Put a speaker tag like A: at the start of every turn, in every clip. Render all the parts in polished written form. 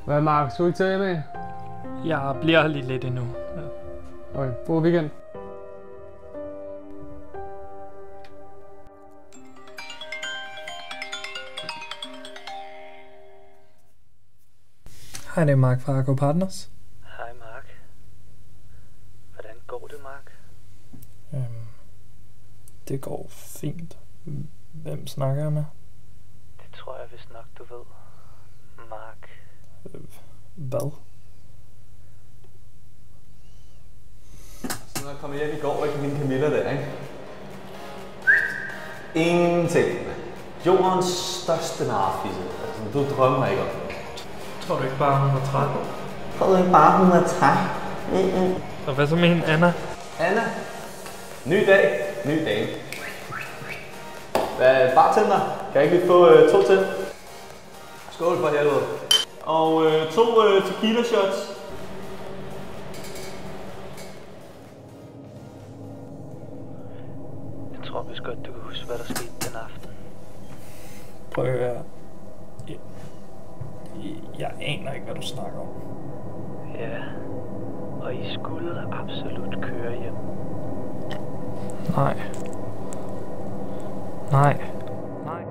A: Hvad, Mark? Skal du ikke tage med?
B: Jeg bliver her lige lidt endnu. Ja.
A: Okay, god weekend.
B: Hej, det er Mark fra Argo Partners.
C: Hej Mark. Hvordan går det, Mark?
B: Det går fint. Hvem snakker jeg med?
C: Det tror jeg vist nok, du ved. Mark.
B: Hvad?
D: Så når jeg kom hjem i går, ikke hende Camilla der, ikke? Ingenting. Jordens største narfisse. Altså, du drømmer ikke om det.
B: Tror du ikke bare, hun var træt?
D: Tror du ikke bare, hun er træt?
B: Og hvad så med hende, Anna?
D: Anna. Ny dag. Ny dame. Bartender. Kan jeg ikke lige få 2 til? Skål for helvede. Og 2 tequila shots.
C: Jeg tror vist godt, du kan huske, hvad der skete den aften.
B: Prøv at høre. Jeg aner ikke, hvad du snakker om.
C: Ja. Og I skulle absolut køre hjem.
B: Nej. Nej. Nej.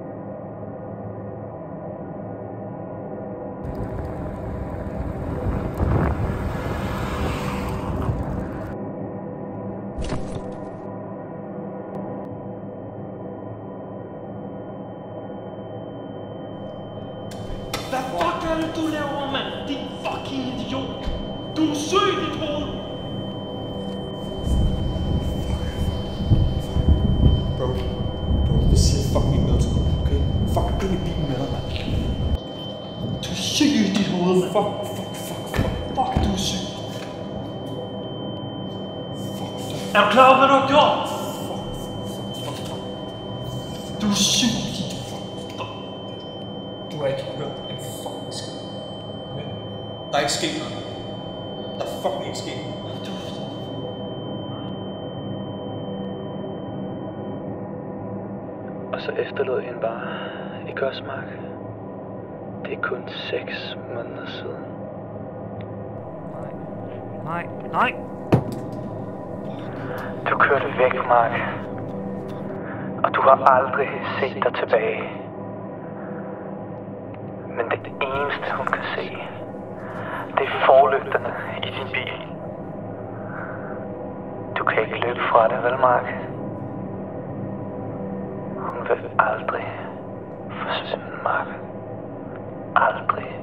E: Hvad fuck er det, du laver, mand? Din fucking idiot! Du er syg i dit hoved!
D: Bro, jeg siger fucking ikke noget til dig, okay? Fuck ind i bilen med dig, mand.
E: Du er syg i dit hoved, mand! Fuck, du er syg! Er du klar over, hvad du har gjort? Du er syg i dit hoved!
D: Du har ikke hørt en fucking skid. Okay? Der er ikke sket noget. Der er fucking ikke sket noget.
C: Og så efterlod hende bare. Ikke også, Mark? Det er kun 6 måneder siden.
B: Nej. Nej.
C: Du kørte væk, Mark. Og du har aldrig set dig tilbage. Men det eneste, hun kan se, det er forlygterne i din bil. Du kan ikke løbe fra det, vel, Mark? Hun vil aldrig forsvinde, Mark. Aldrig.